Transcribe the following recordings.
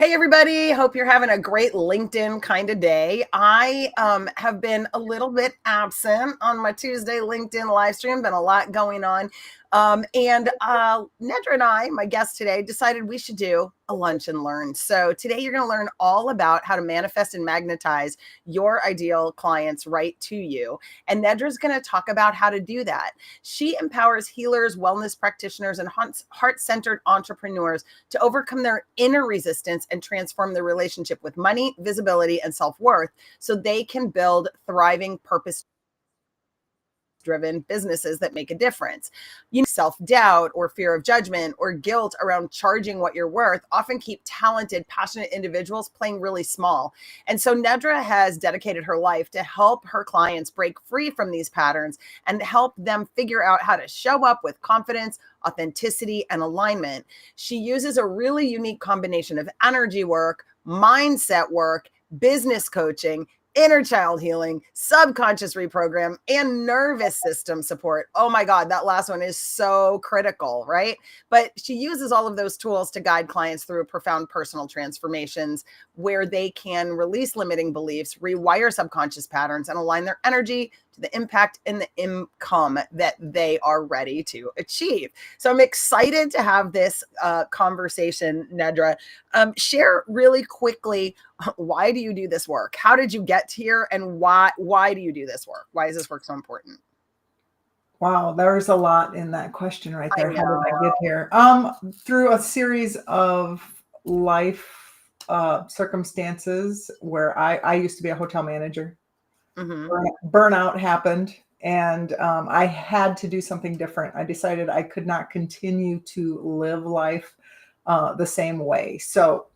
Hey everybody, hope you're having a great LinkedIn kind of day. I have been a little bit absent on my Tuesday LinkedIn live stream, been a lot going on. And Nedra and I, my guest today, decided we should do a lunch and learn. So today you're going to learn all about how to manifest and magnetize your ideal clients right to you. And Nedra's going to talk about how to do that. She empowers healers, wellness practitioners, and heart-centered entrepreneurs to overcome their inner resistance and transform their relationship with money, visibility, and self-worth so they can build thriving, purpose driven businesses that make a difference. Self-doubt or fear of judgment or guilt around charging what you're worth often keep talented, passionate individuals playing really small. And so Nedra has dedicated her life to help her clients break free from these patterns and help them figure out how to show up with confidence, authenticity, and alignment. She uses a really unique combination of energy work, mindset work, business coaching, inner child healing, subconscious reprogram, and nervous system support. Oh my God, that last one is so critical, right? But she uses all of those tools to guide clients through profound personal transformations where they can release limiting beliefs, rewire subconscious patterns, and align their energy to the impact and the income that they are ready to achieve. So I'm excited to have this conversation, Nedra. Share really quickly, why do you do this work? How did you get here, and why do you do this work? Why is this work so important? Wow, there's a lot in that question right I there. How did know. I get here? Through a series of life circumstances where I used to be a hotel manager. Mm-hmm. Burnout happened, and I had to do something different. I decided I could not continue to live life the same way. So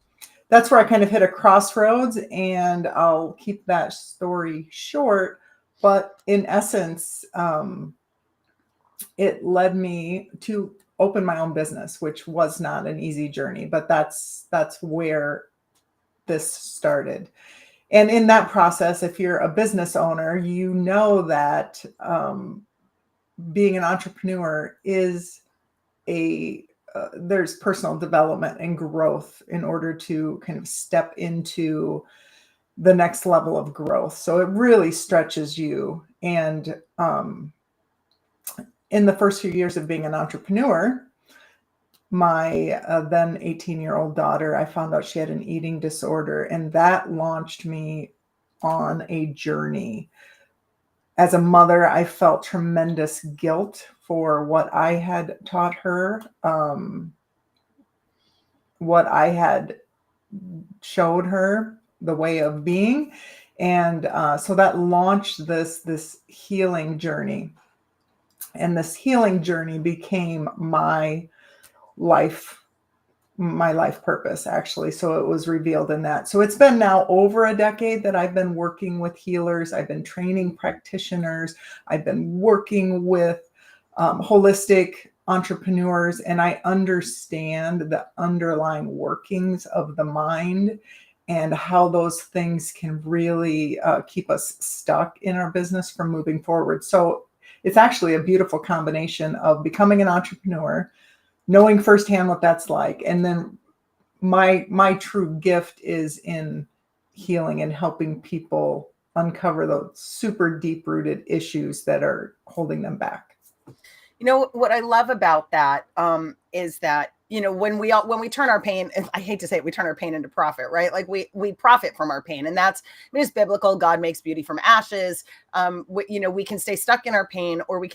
that's where I kind of hit a crossroads, and I'll keep that story short. But in essence, it led me to open my own business, which was not an easy journey, but that's where this started. And in that process, if you're a business owner, you know that being an entrepreneur is there's personal development and growth in order to kind of step into the next level of growth. So it really stretches you. And in the first few years of being an entrepreneur, my then 18-year-old daughter, I found out she had an eating disorder, and that launched me on a journey. As a mother, I felt tremendous guilt for what I had taught her, what I had showed her, the way of being. And so that launched this healing journey. And this healing journey became life my life purpose, actually. So it was revealed in that. So it's been now over a decade that I've been working with healers. I've been training practitioners. I've been working with holistic entrepreneurs, and I understand the underlying workings of the mind and how those things can really keep us stuck in our business from moving forward. So it's actually a beautiful combination of becoming an entrepreneur, knowing firsthand what that's like, and then my true gift is in healing and helping people uncover those super deep rooted issues that are holding them back. You know what I love about that is that when we turn our pain, and I hate to say it, we turn our pain into profit, right? Like we profit from our pain, and it's biblical. God makes beauty from ashes. We can stay stuck in our pain, or we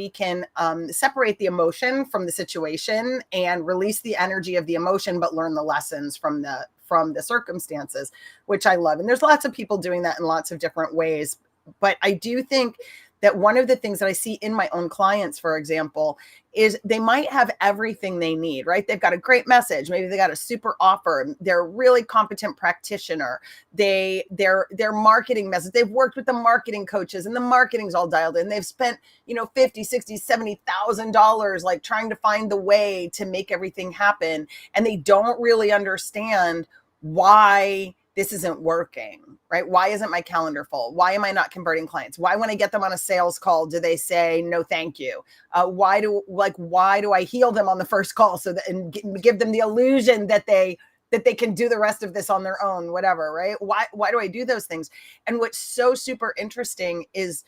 can separate the emotion from the situation and release the energy of the emotion, but learn the lessons from the circumstances, which I love. And there's lots of people doing that in lots of different ways. But I do think that one of the things that I see in my own clients, for example, is they might have everything they need, right? They've got a great message. Maybe they got a super offer. They're a really competent practitioner. Their marketing message, they've worked with the marketing coaches and the marketing's all dialed in. They've spent, $50, $60, $70,000 like trying to find the way to make everything happen. And they don't really understand why this isn't working, right? Why isn't my calendar full? Why am I not converting clients? Why, when I get them on a sales call, do they say, no, thank you? Why do I heal them on the first call and give them the illusion that they that they can do the rest of this on their own, whatever, right? Why do I do those things? And what's so super interesting is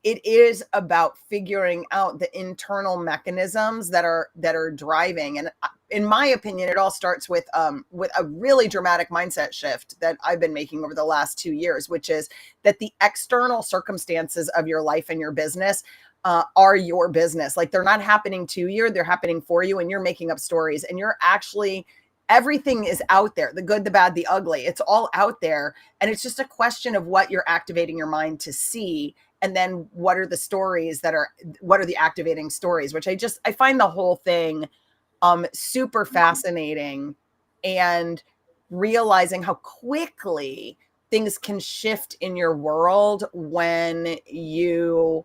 it is about figuring out the internal mechanisms that are driving. And in my opinion, it all starts with a really dramatic mindset shift that I've been making over the last 2 years, which is that the external circumstances of your life and your business are your business. Like, they're not happening to you, they're happening for you, and you're making up stories, and you're actually, everything is out there, the good, the bad, the ugly, it's all out there. And it's just a question of what you're activating your mind to see. And then what are the stories what are the activating stories, which I find the whole thing super fascinating, and realizing how quickly things can shift in your world when you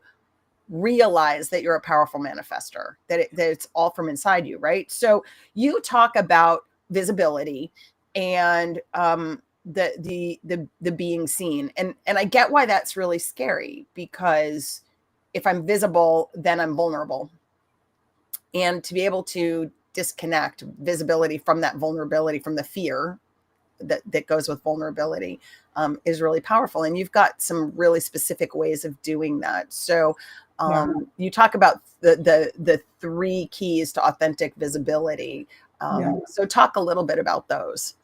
realize that you're a powerful manifester, that it's all from inside you, right? So you talk about visibility and the being seen, and I get why that's really scary, because if I'm visible, then I'm vulnerable, and to be able to disconnect visibility from that vulnerability, from the fear that goes with vulnerability, is really powerful. And you've got some really specific ways of doing that. So Yeah. you talk about the 3 keys to authentic visibility. Yeah. So talk a little bit about those.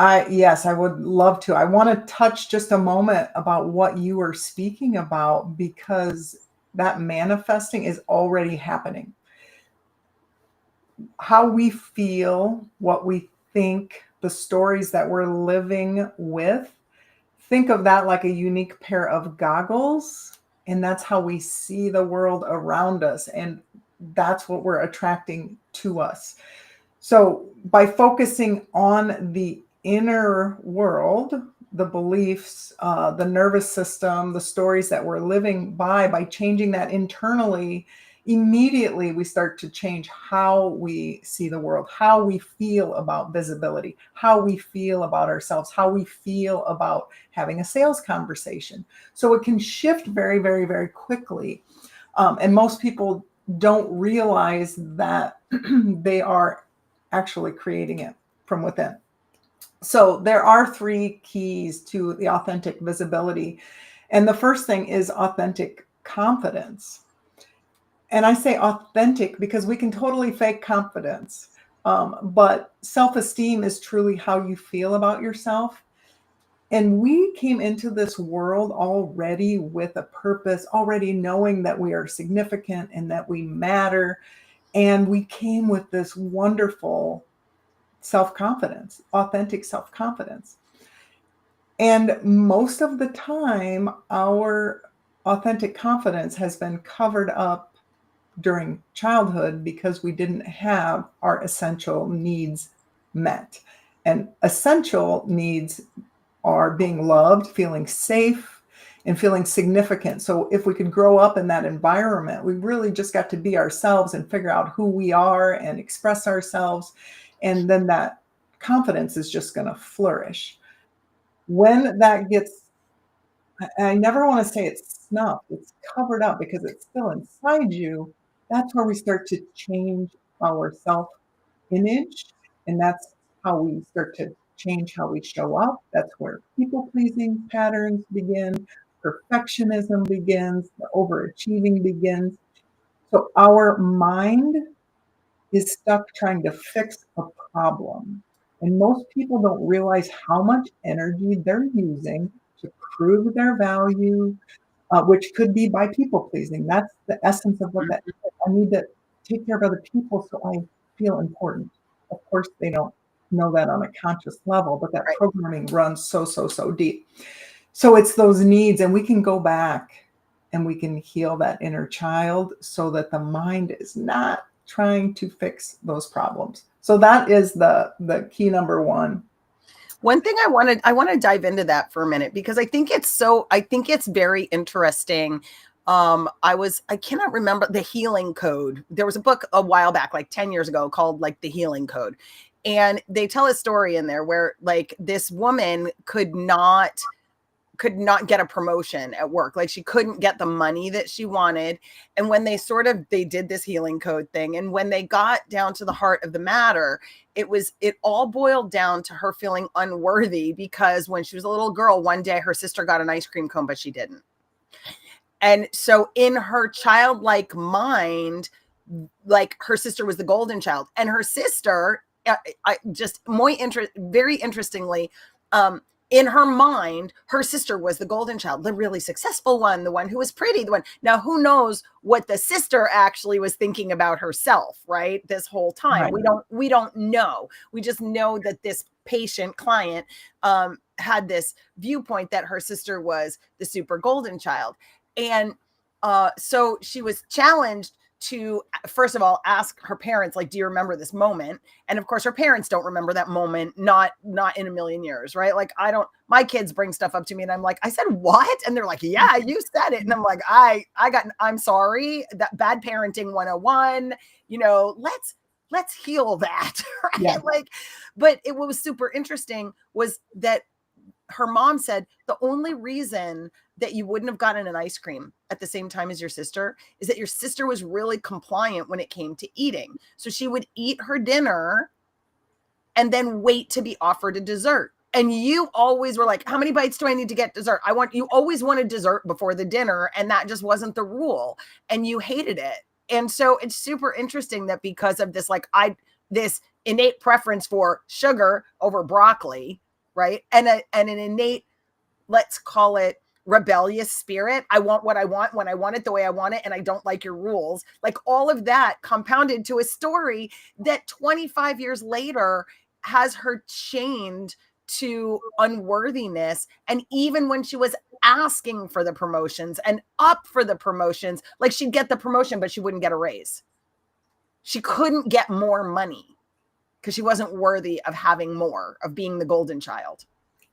Yes, I would love to. I want to touch just a moment about what you were speaking about, because that manifesting is already happening. How we feel, what we think, the stories that we're living with, think of that like a unique pair of goggles, and that's how we see the world around us, and that's what we're attracting to us. So by focusing on the inner world, the beliefs, the nervous system, the stories that we're living by changing that internally, immediately we start to change how we see the world, how we feel about visibility, how we feel about ourselves, how we feel about having a sales conversation. So it can shift very, very, very quickly. And most people don't realize that they are actually creating it from within. So there are 3 keys to the authentic visibility. And the first thing is authentic confidence. And I say authentic because we can totally fake confidence. But self-esteem is truly how you feel about yourself. And we came into this world already with a purpose, already knowing that we are significant and that we matter. And we came with this wonderful self-confidence, authentic self-confidence. And most of the time, our authentic confidence has been covered up during childhood because we didn't have our essential needs met. And essential needs are being loved, feeling safe, and feeling significant. So if we could grow up in that environment, we really just got to be ourselves and figure out who we are and express ourselves. And then that confidence is just going to flourish. When that gets, I never want to say it's snuffed, it's covered up because it's still inside you. That's where we start to change our self image. And that's how we start to change how we show up. That's where people pleasing patterns begin, perfectionism begins, the overachieving begins. So our mind is stuck trying to fix a problem. And most people don't realize how much energy they're using to prove their value, which could be by people pleasing. That's the essence of what that is. I need to take care of other people so I feel important. Of course, they don't know that on a conscious level, but that Right. programming runs so deep. So it's those needs, and we can go back and we can heal that inner child so that the mind is not trying to fix those problems. So that is the key number 1. One thing I want to dive into that for a minute, because I think it's very interesting. I cannot remember the healing code. There was a book a while back, like 10 years ago, called like the healing code. And they tell a story in there where like this woman could not could not get a promotion at work. Like she couldn't get the money that she wanted. And when they did this healing code thing, and when they got down to the heart of the matter, it all boiled down to her feeling unworthy because when she was a little girl, one day her sister got an ice cream cone, but she didn't. And so in her childlike mind, like her sister was the golden child, and her sister, very interestingly, in her mind, her sister was the golden child, the really successful one, the one who was pretty, the one. Now, who knows what the sister actually was thinking about herself, right? This whole time, Right. we don't know. We just know that this patient client had this viewpoint that her sister was the super golden child, and so she was challenged to, first of all, ask her parents, like, do you remember this moment? And of course her parents don't remember that moment, not in a million years, right? Like, I don't, my kids bring stuff up to me and I'm like, I said what? And they're like, yeah, you said it. And I'm like, I'm sorry, that bad parenting 101, let's heal that. Yeah. Right? Like, but what was super interesting was that her mom said the only reason that you wouldn't have gotten an ice cream at the same time as your sister is that your sister was really compliant when it came to eating. So she would eat her dinner and then wait to be offered a dessert. And you always were like, how many bites do I need to get dessert? You always wanted dessert before the dinner. And that just wasn't the rule. And you hated it. And so it's super interesting that because of this, this innate preference for sugar over broccoli, right? And an innate, let's call it, rebellious spirit. I want what I want when I want it the way I want it, and I don't like your rules. Like, all of that compounded to a story that 25 years later has her chained to unworthiness. And even when she was asking for the promotions and up for the promotions, like, she'd get the promotion, but she wouldn't get a raise. She couldn't get more money because she wasn't worthy of having more, of being the golden child.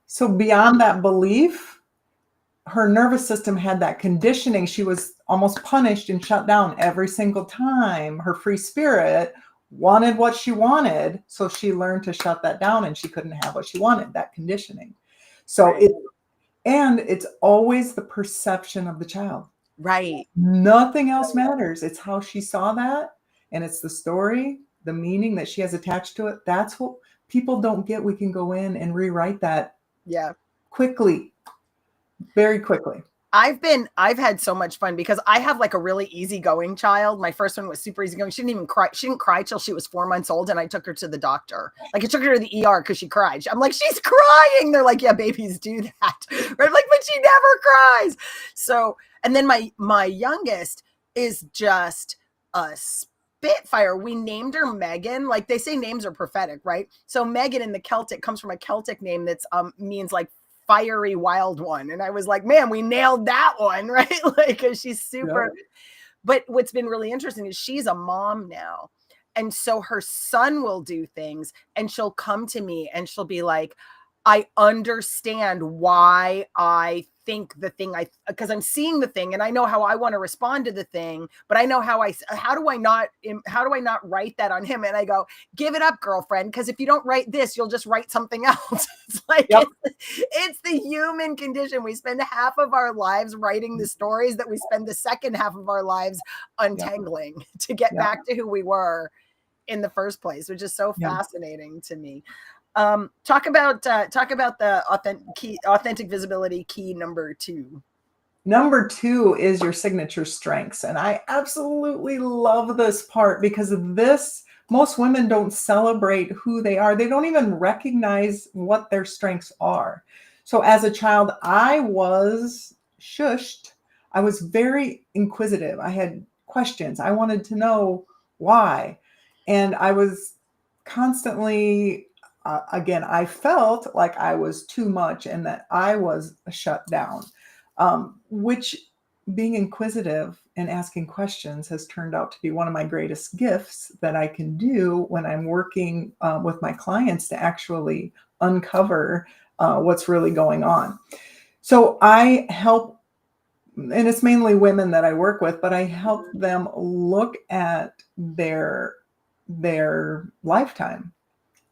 So beyond that belief, her nervous system had that conditioning. She was almost punished and shut down every single time. Her free spirit wanted what she wanted, so she learned to shut that down, and she couldn't have what she wanted, that conditioning. So Right. it's always the perception of the child. Right. Nothing else matters. It's how she saw that, and it's the story, the meaning that she has attached to it. That's what people don't get. We can go in and rewrite that Yeah. quickly, very quickly. I've had so much fun because I have like a really easygoing child. My first one was super easygoing. She didn't even cry. She didn't cry till she was 4 months old, and I took her to the doctor. Like, I took her to the ER because she cried. I'm like, she's crying. They're like, yeah, babies do that. Right? I'm like, but she never cries. So, and then my youngest is just a spitfire. We named her Megan. Like, they say names are prophetic, right? So Megan in the Celtic comes from a Celtic name that's means like fiery wild one. And I was like, man, we nailed that one, right? Like, cause she's super. Yeah. But what's been really interesting is she's a mom now. And so her son will do things and she'll come to me and she'll be like, I understand why I think the thing because I'm seeing the thing and I know how I want to respond to the thing, but I know how do I not write that on him? And I go, give it up, girlfriend. Cause if you don't write this, you'll just write something else. It's like, Yep. it's the human condition. We spend half of our lives writing the stories that we spend the second half of our lives untangling to get back to who we were in the first place, which is so fascinating to me. Talk about the authentic visibility key number 2. Number 2 is your signature strengths. And I absolutely love this part because of this. Most women don't celebrate who they are. They don't even recognize what their strengths are. So as a child, I was shushed. I was very inquisitive. I had questions. I wanted to know why. And I was constantly again, I felt like I was too much and that I was shut down, which being inquisitive and asking questions has turned out to be one of my greatest gifts that I can do when I'm working with my clients to actually uncover what's really going on. So I help, and it's mainly women that I work with, but I help them look at their lifetime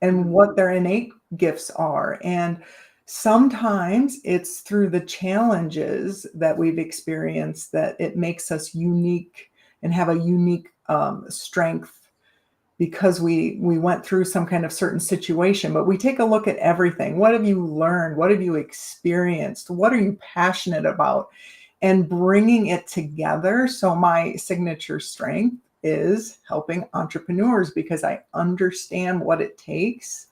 and what their innate gifts are. And Sometimes it's through the challenges that we've experienced that it makes us unique and have a unique strength because we went through some kind of certain situation. But we take a look at everything. What have you learned? What have you experienced? What are you passionate about? And bringing it together. So my signature strength is helping entrepreneurs because I understand what it takes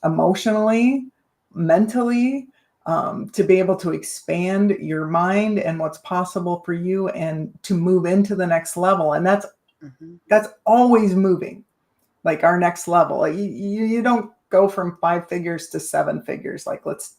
emotionally, mentally, to be able to expand your mind and what's possible for you and to move into the next level. And Mhm. that's always moving, like our next level. You don't go from 5 figures to 7 figures. Like, let's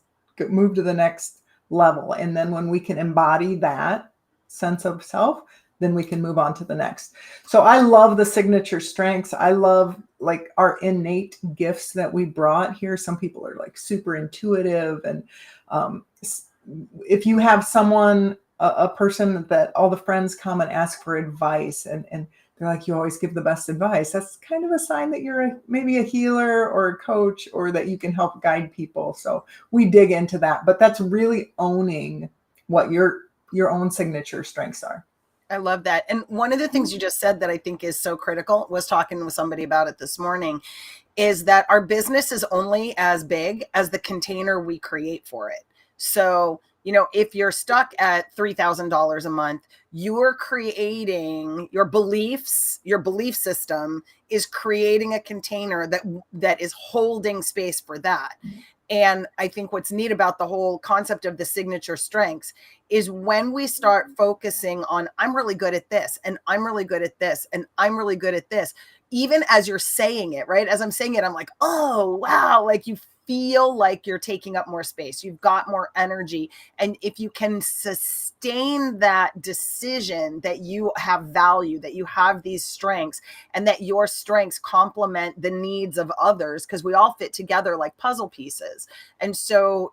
move to the next level. And then when we can embody that sense of self, then we can move on to the next. So I love the signature strengths. I love like our innate gifts that we brought here. Some people are like super intuitive. And um, if you have someone, a person that all the friends come and ask for advice, and they're like, you always give the best advice, that's kind of a sign that you're maybe a healer or a coach, or that you can help guide people. So we dig into that, but that's really owning what your own signature strengths are. I love that. And one of the things you just said that I think is so critical, was talking with somebody about it this morning, is that our business is only as big as the container we create for it. So, if you're stuck at $3,000 a month, you're creating your beliefs, your belief system is creating a container that is holding space for that. And I think what's neat about the whole concept of the signature strengths is when we start focusing on, I'm really good at this, and I'm really good at this, and I'm really good at this, even as you're saying it, right? As I'm saying it, I'm like, oh, wow. Like, you feel like you're taking up more space. You've got more energy. And if you can sustain that decision that you have value, that you have these strengths, and that your strengths complement the needs of others, because we all fit together like puzzle pieces. And so,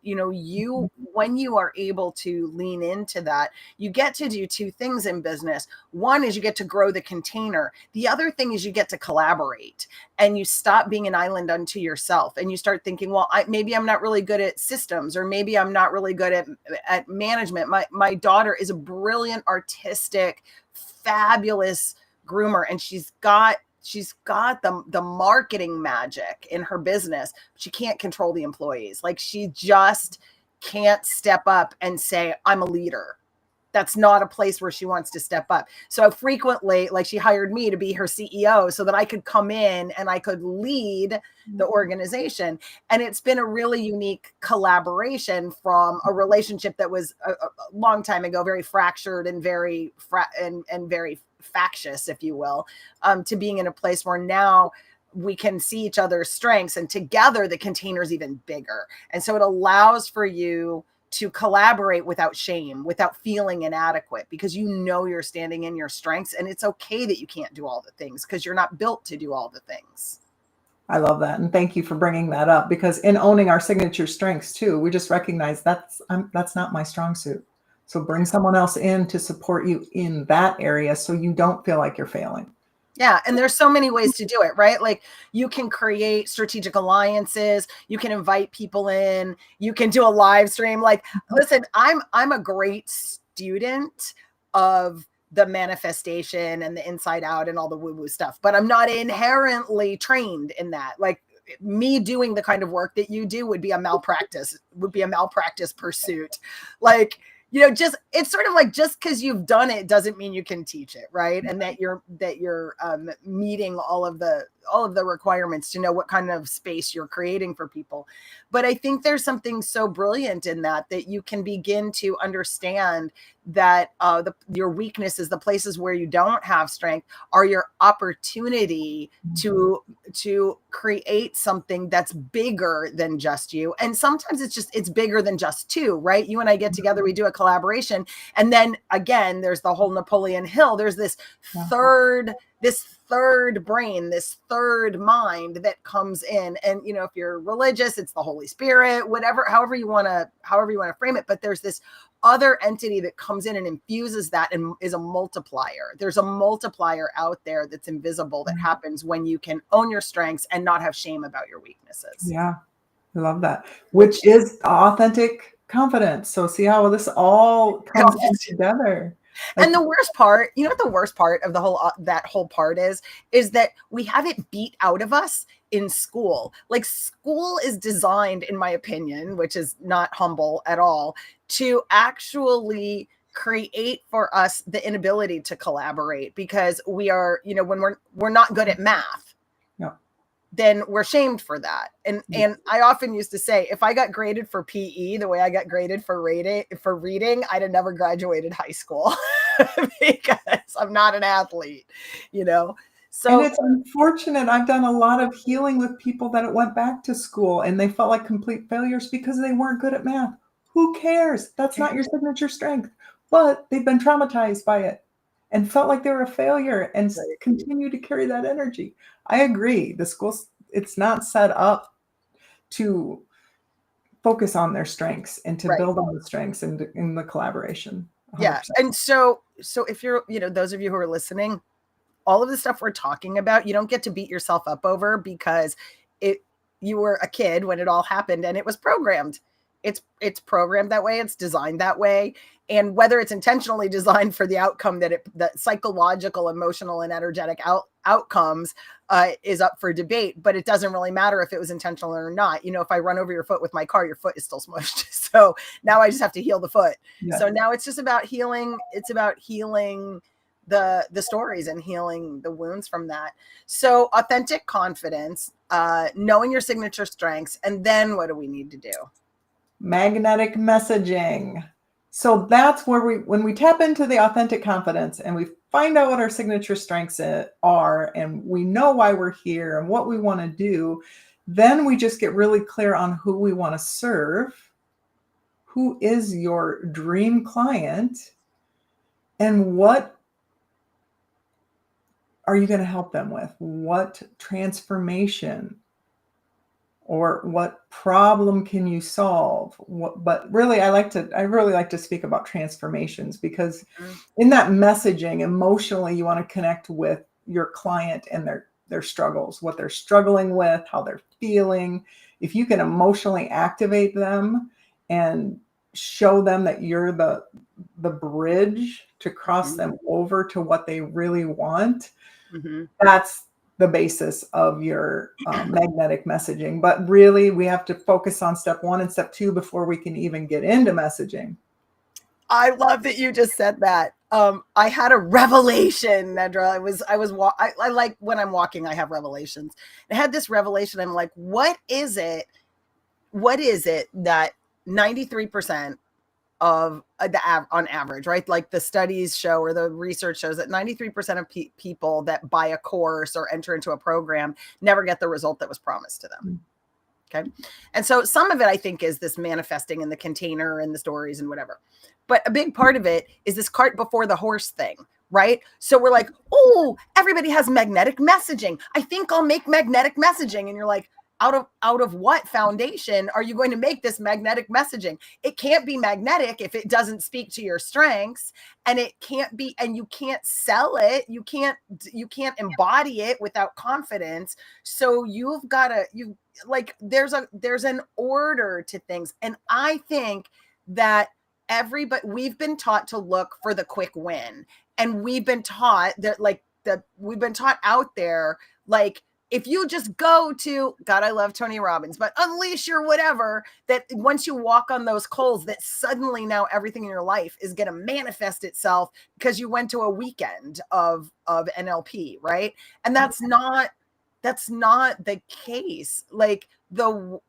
when you are able to lean into that, you get to do two things in business. One is you get to grow the container. The other thing is you get to collaborate, and you stop being an island unto yourself, and you start thinking, well, maybe I'm not really good at systems, or maybe I'm not really good at management. My daughter is a brilliant, artistic, fabulous groomer, and she's got the marketing magic in her business. She can't control the employees. Like, she just can't step up and say, I'm a leader. That's not a place where she wants to step up. So frequently, like, she hired me to be her CEO so that I could come in and I could lead the organization. And it's been a really unique collaboration from a relationship that was a long time ago, very fractured and very and very factious, if you will, to being in a place where now we can see each other's strengths, and together the container is even bigger. And so it allows for you to collaborate without shame, without feeling inadequate, because you're standing in your strengths, and it's okay that you can't do all the things because you're not built to do all the things. I love that. And thank you for bringing that up, because in owning our signature strengths too, we just recognize that's not my strong suit. So bring someone else in to support you in that area so you don't feel like you're failing. Yeah. And there's so many ways to do it, right? Like, you can create strategic alliances, you can invite people in, you can do a live stream. Like, listen, I'm a great student of the manifestation and the inside out and all the woo-woo stuff, but I'm not inherently trained in that. Like, me doing the kind of work that you do would be a malpractice pursuit. Like, just, it's sort of like, just because you've done it doesn't mean you can teach it, right? And that you're meeting all of the requirements to know what kind of space you're creating for people. But I think there's something so brilliant in that you can begin to understand that your weaknesses, the places where you don't have strength, are your opportunity to create something that's bigger than just you. And sometimes it's bigger than just two, right? You and I get together, we do a collaboration, and then again, there's the whole Napoleon Hill. There's this third brain, this third mind that comes in. And if you're religious, it's the Holy Spirit, whatever, however you want to frame it. But there's this other entity that comes in and infuses that and is a multiplier. There's a multiplier out there that's invisible that happens when you can own your strengths and not have shame about your weaknesses. Yeah. I love that. which Which is authentic confidence. So see how this all comes in together. Like, And the worst part, you know what the worst part of the whole that whole part is that we have it beat out of us in school. Like school is designed, in my opinion, which is not humble at all, to actually create for us the inability to collaborate because we are, you know, when we're not good at math, yeah. then we're shamed for that. And I often used to say, if I got graded for PE the way I got graded for reading, I'd have never graduated high school because I'm not an athlete, you know. And So it's unfortunate. I've done a lot of healing with people that went back to school and they felt like complete failures because they weren't good at math. Who cares? That's not your signature strength. But they've been traumatized by it and felt like they were a failure and right, continue to carry that energy. I agree. The schools, it's not set up to focus on their strengths and to right. build on the strengths and in the collaboration. Yeah. 100%. And so if you're, you know, those of you who are listening, all of the stuff we're talking about, you don't get to beat yourself up over because it you were a kid when it all happened and it was programmed. It's programmed that way, it's designed that way. And whether it's intentionally designed for the outcome that psychological, emotional, and energetic outcomes is up for debate, but it doesn't really matter if it was intentional or not. You know, if I run over your foot with my car, your foot is still smushed. So now I just have to heal the foot. Yes. So now it's just about healing. It's about healing the stories and healing the wounds from that. So authentic confidence, knowing your signature strengths, and then what do we need to do? Magnetic messaging. So that's where when we tap into the authentic confidence and we find out what our signature strengths are, and we know why we're here and what we want to do, then we just get really clear on who we want to serve, who is your dream client, and what are you going to help them with? What transformation or what problem can you solve? But really, I really like to speak about transformations because Mm-hmm. in that messaging, emotionally, you want to connect with your client and their struggles, what they're struggling with, how they're feeling. If you can emotionally activate them and show them that you're the bridge to cross them over to what they really want, Mm-hmm. that's the basis of your magnetic messaging. But really, we have to focus on step 1 and step 2 before we can even get into messaging. I love that you just said that. I had a revelation, Nedra. I like when I'm walking, I have revelations. I had this revelation. I'm like, what is it? What is it that 93% of on average, right? Like the studies show or the research shows that 93% of people that buy a course or enter into a program never get the result that was promised to them. Okay. And so some of it, I think, is this manifesting in the container and the stories and whatever. But a big part of it is this cart before the horse thing, right? So we're like, oh, everybody has magnetic messaging. I think I'll make magnetic messaging. And you're like, out of what foundation are you going to make this magnetic messaging? It can't be magnetic if it doesn't speak to your strengths, and it can't be, and you can't sell it. You can't embody it without confidence. So you've got to, you like, there's an order to things. And I think that we've been taught to look for the quick win. And we've been taught that, we've been taught out there, like, if you just go to, God, I love Tony Robbins, but unleash your whatever, that once you walk on those coals, that suddenly now everything in your life is going to manifest itself because you went to a weekend of NLP, right? And that's not the case. Like the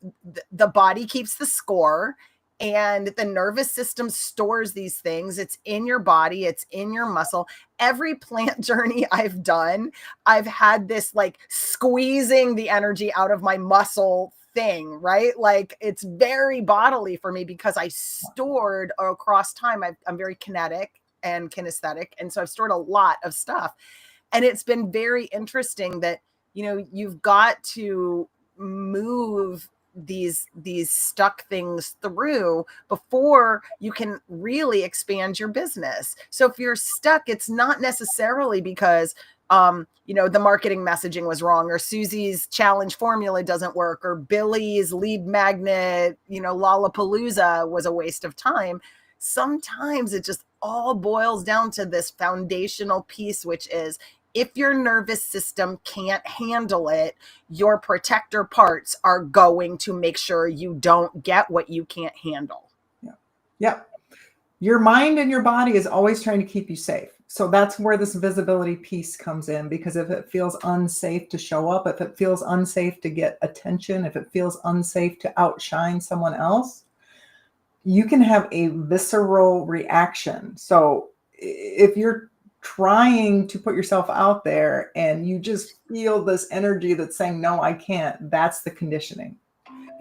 body keeps the score, and the nervous system stores these things. It's in your body, it's in your muscle. Every plant journey I've done, I've had this like squeezing the energy out of my muscle thing, right? Like it's very bodily for me because I stored across time. I'm very kinetic and kinesthetic. And so I've stored a lot of stuff. And it's been very interesting that, you know, you've got to move these stuck things through before you can really expand your business. So if you're stuck, it's not necessarily because the marketing messaging was wrong, or Susie's challenge formula doesn't work, or Billy's lead magnet, Lollapalooza was a waste of time. Sometimes it just all boils down to this foundational piece, which is if your nervous system can't handle it, your protector parts are going to make sure you don't get what you can't handle. Yeah. Yeah. Your mind and your body is always trying to keep you safe. So that's where this visibility piece comes in, because if it feels unsafe to show up, if it feels unsafe to get attention, if it feels unsafe to outshine someone else, you can have a visceral reaction. So if you're trying to put yourself out there and you just feel this energy that's saying, no, I can't, that's the conditioning.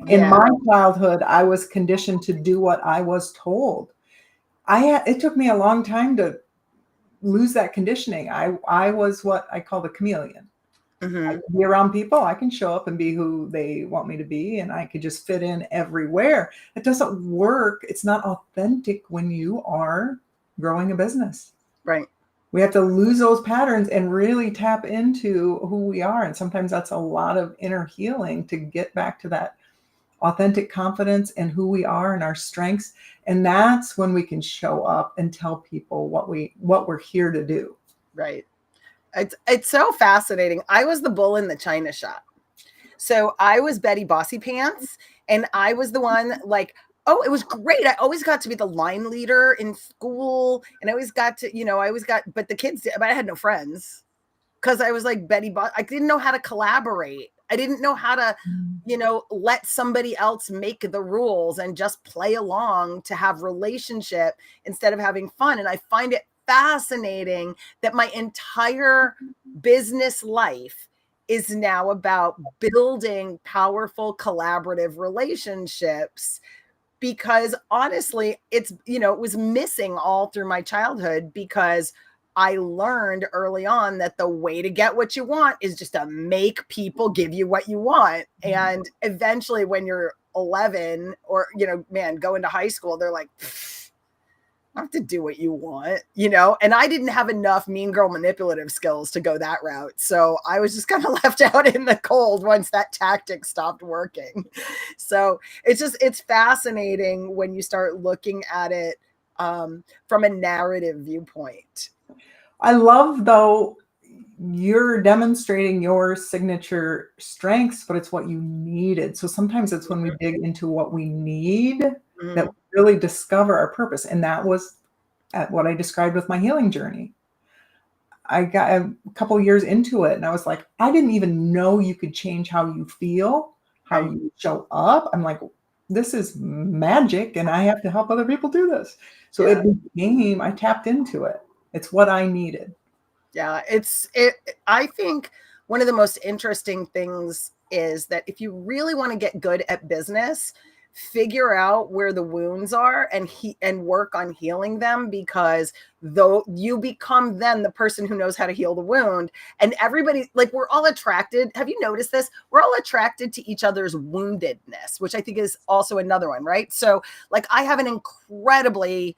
In my childhood, I was conditioned to do what I was told. It took me a long time to lose that conditioning. I was what I call the chameleon. Mm-hmm. I can be around people. I can show up and be who they want me to be, and I could just fit in everywhere. It doesn't work. It's not authentic when you are growing a business. Right. We have to lose those patterns and really tap into who we are. And sometimes that's a lot of inner healing to get back to that authentic confidence in who we are and our strengths. And that's when we can show up and tell people what we're here to do. Right. It's so fascinating. I was the bull in the china shop. So I was Betty Bossy Pants, and I was the one like, oh, it was great. I always got to be the line leader in school, and I always got to, but the kids did, but I had no friends because I was like Betty Boss. I didn't know how to collaborate. I didn't know how to, let somebody else make the rules and just play along to have relationship instead of having fun. And I find it fascinating that my entire business life is now about building powerful collaborative relationships, because honestly, it was missing all through my childhood, because I learned early on that the way to get what you want is just to make people give you what you want. And eventually when you're 11 or, go into high school, they're like, I have to do what you want, and I didn't have enough mean girl manipulative skills to go that route. So I was just kind of left out in the cold once that tactic stopped working. So it's fascinating when you start looking at it from a narrative viewpoint. I love, though, you're demonstrating your signature strengths, but it's what you needed. So sometimes it's when we dig into what we need that we really discover our purpose. And that was at what I described with my healing journey. I got a couple years into it and I was like, I didn't even know you could change how you feel, how you show up. I'm like, this is magic and I have to help other people do this. So I tapped into it. It's what I needed. Yeah, I think one of the most interesting things is that if you really want to get good at business, figure out where the wounds are and work on healing them, because though you become then the person who knows how to heal the wound. And everybody, like, we're all attracted. Have you noticed this? We're all attracted to each other's woundedness, which I think is also another one, right? So like I have an incredibly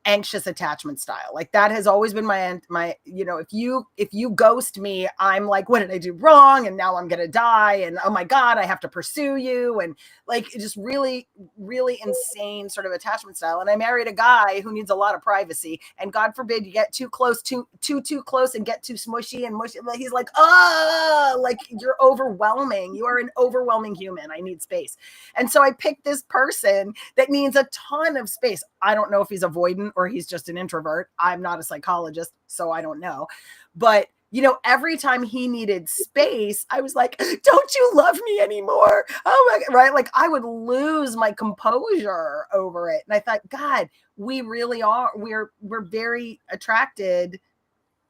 anxious attachment style. Like that has always been my, if you ghost me, I'm like, what did I do wrong? And now I'm going to die. And oh my God, I have to pursue you. And like, just really, really insane sort of attachment style. And I married a guy who needs a lot of privacy, and God forbid you get too close, too close and get too smushy and mushy. He's like, oh, like you're overwhelming. You are an overwhelming human. I need space. And so I picked this person that needs a ton of space. I don't know if he's avoidant or he's just an introvert. I'm not a psychologist, so I don't know. But, every time he needed space, I was like, don't you love me anymore? Oh my God, right? Like I would lose my composure over it. And I thought, God, we really are, we're very attracted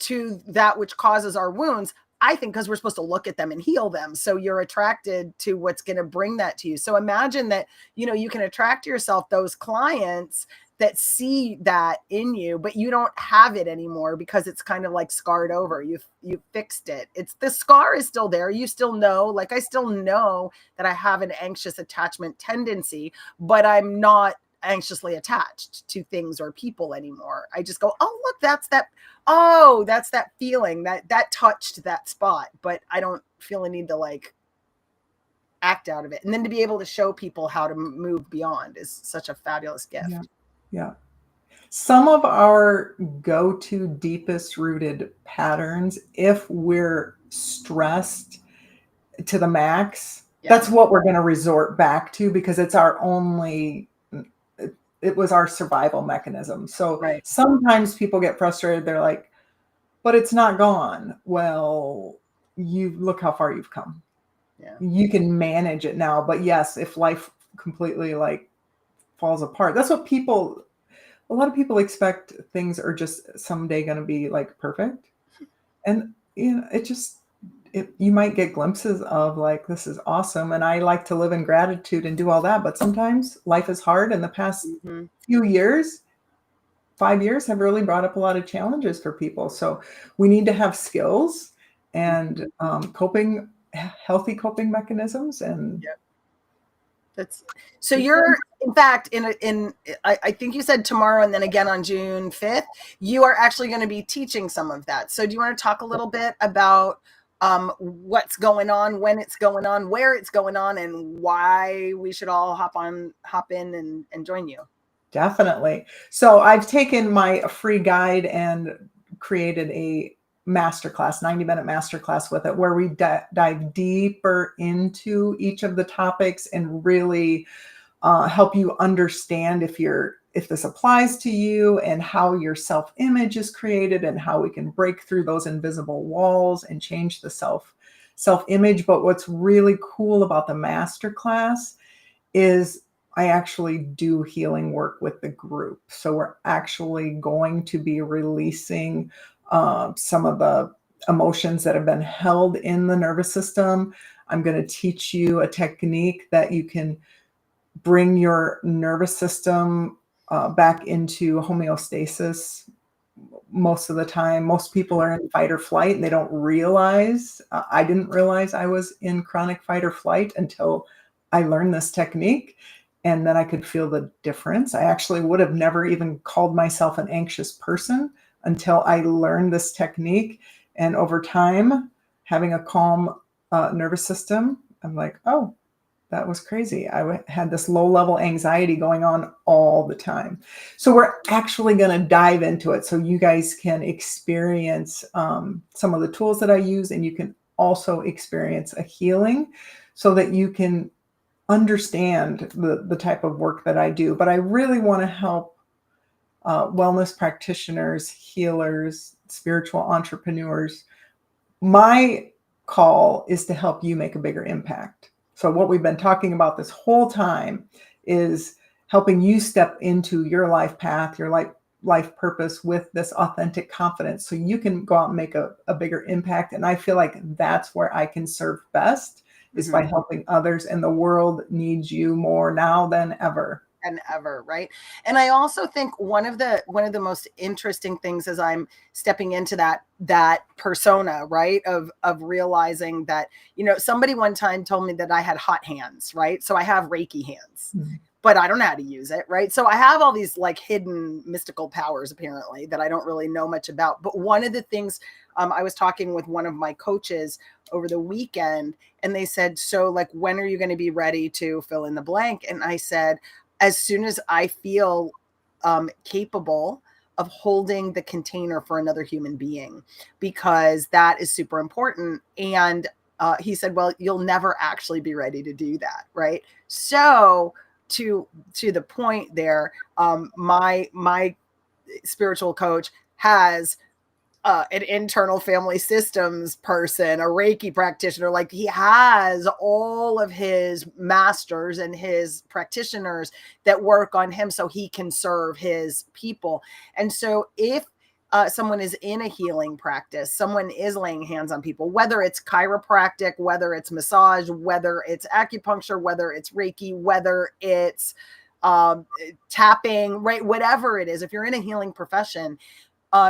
to that which causes our wounds. I think because we're supposed to look at them and heal them. So you're attracted to what's going to bring that to you. So imagine that, you can attract yourself those clients that see that in you, but you don't have it anymore because it's kind of like scarred over. You fixed it. It's the scar is still there. You still know, like I still know that I have an anxious attachment tendency, but I'm not anxiously attached to things or people anymore. I just go, oh, look, that's that. Oh, that's that feeling that touched that spot, but I don't feel a need to like act out of it. And then to be able to show people how to move beyond is such a fabulous Yeah. gift. Yeah. Some of our go-to deepest rooted patterns, if we're stressed to the max, Yeah. that's what we're going to resort back to because it's our only, it was our survival mechanism. So Right. sometimes people get frustrated. They're like, but it's not gone. Well, you look how far you've come. Yeah. You can manage it now. But yes, if life completely like falls apart, that's what people, a lot of people expect things are just someday going to be like perfect. And, you know, it just, you might get glimpses of like, this is awesome. And I like to live in gratitude and do all that. But sometimes life is hard. In the past Mm-hmm. few years, 5 years have really brought up a lot of challenges for people. So we need to have skills and coping, healthy coping mechanisms. And Yep. That's so you're in fact I think you said tomorrow and then again on June 5th, you are actually going to be teaching some of that. So do you want to talk a little bit about what's going on, when it's going on, where it's going on, and why we should all hop in and join you? definitely. So I've taken my free guide and created a masterclass, 90-minute masterclass with it, where we dive deeper into each of the topics and really help you understand if this applies to you and how your self-image is created and how we can break through those invisible walls and change the self-image. But what's really cool about the masterclass is I actually do healing work with the group. So we're actually going to be releasing some of the emotions that have been held in the nervous system. I'm going to teach you a technique that you can bring your nervous system back into homeostasis. Most of the time, most people are in fight or flight and they don't realize. I didn't realize I was in chronic fight or flight until I learned this technique. And then I could feel the difference. I actually would have never even called myself an anxious person until I learned this technique. And over time, having a calm nervous system, I'm like, oh, that was crazy. I had this low level anxiety going on all the time. So we're actually going to dive into it so you guys can experience some of the tools that I use, and you can also experience a healing so that you can understand the type of work that I do. But I really want to help wellness practitioners, healers, spiritual entrepreneurs. My call is to help you make a bigger impact. So what we've been talking about this whole time is helping you step into your life path, your life purpose with this authentic confidence so you can go out and make a bigger impact. And I feel like that's where I can serve best is by helping others. And the world needs you more now than ever. And ever, right? And I also think one of the most interesting things as I'm stepping into that persona, right, of realizing that, you know, somebody one time told me that I had hot hands, right? So I have Reiki hands. Mm-hmm. But I don't know how to use it, right? So I have all these like hidden mystical powers apparently that I don't really know much about. But one of the things I was talking with one of my coaches over the weekend, and they said, so like, when are you going to be ready to fill in the blank? And I said, as soon as I feel capable of holding the container for another human being, because that is super important. And he said, well, you'll never actually be ready to do that, right? So to the point there, my spiritual coach has an internal family systems person, a Reiki practitioner. Like he has all of his masters and his practitioners that work on him so he can serve his people. And so if someone is in a healing practice, someone is laying hands on people, whether it's chiropractic, whether it's massage, whether it's acupuncture, whether it's Reiki, whether it's tapping, right? Whatever it is, if you're in a healing profession,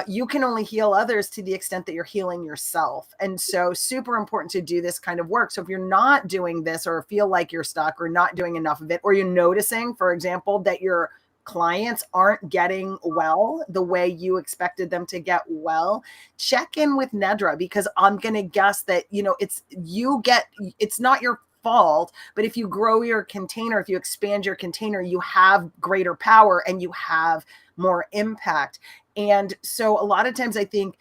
you can only heal others to the extent that you're healing yourself. And so super important to do this kind of work. So if you're not doing this or feel like you're stuck or not doing enough of it, or you're noticing, for example, that you're clients aren't getting well the way you expected them to get well, check in with Nedra, because I'm going to guess that, it's not your fault, but if you grow your container, if you expand your container, you have greater power and you have more impact. And so a lot of times I think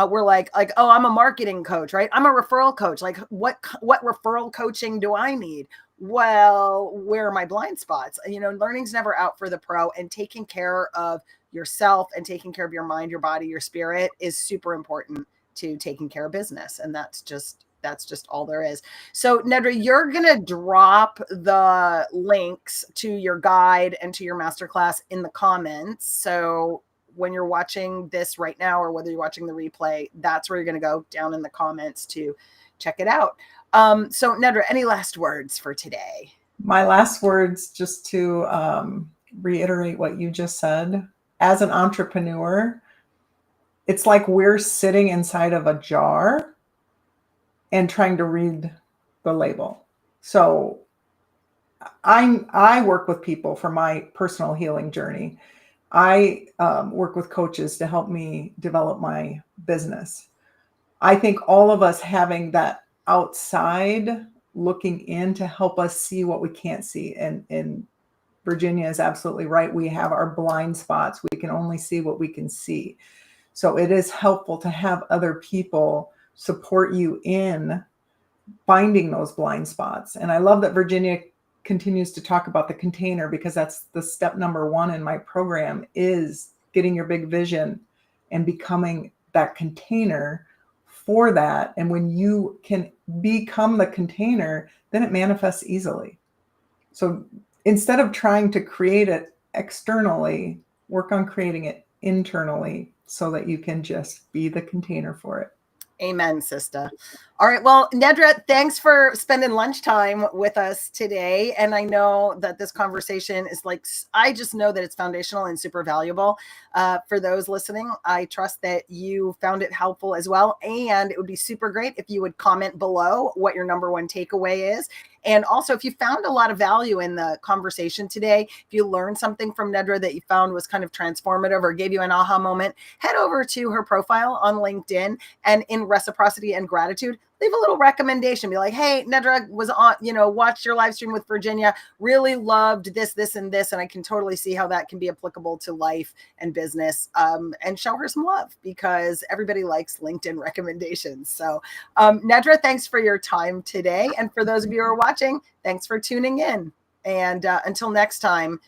we're like, oh, I'm a marketing coach, right? I'm a referral coach. Like, what referral coaching do I need? Well, where are my blind spots? Learning's never out for the pro, and taking care of yourself and taking care of your mind, your body, your spirit is super important to taking care of business. And that's just all there is. So Nedra, you're going to drop the links to your guide and to your masterclass in the comments. So when you're watching this right now, or whether you're watching the replay, that's where you're going to go, down in the comments, to check it out. So Nedra, any last words for today? My last words, just to reiterate what you just said. As an entrepreneur, it's like we're sitting inside of a jar and trying to read the label. So I work with people for my personal healing journey. I work with coaches to help me develop my business. I think all of us having that outside looking in to help us see what we can't see. And Virginia is absolutely right. We have our blind spots. We can only see what we can see. So it is helpful to have other people support you in finding those blind spots. And I love that Virginia continues to talk about the container, because that's the step number one in my program, is getting your big vision and becoming that container for that. And when you can become the container, then it manifests easily. So instead of trying to create it externally, work on creating it internally so that you can just be the container for it. Amen, sister. All right. Well, Nedra, thanks for spending lunchtime with us today. And I know that this conversation is I just know that it's foundational and super valuable for those listening. I trust that you found it helpful as well. And it would be super great if you would comment below what your number one takeaway is. And also, if you found a lot of value in the conversation today, if you learned something from Nedra that you found was kind of transformative or gave you an aha moment, head over to her profile on LinkedIn, and in reciprocity and gratitude, leave a little recommendation. Be like, hey, Nedra was on, watched your live stream with Virginia, really loved this, this, and this. And I can totally see how that can be applicable to life and business, and show her some love, because everybody likes LinkedIn recommendations. So Nedra, thanks for your time today. And for those of you who are watching, thanks for tuning in. And until next time,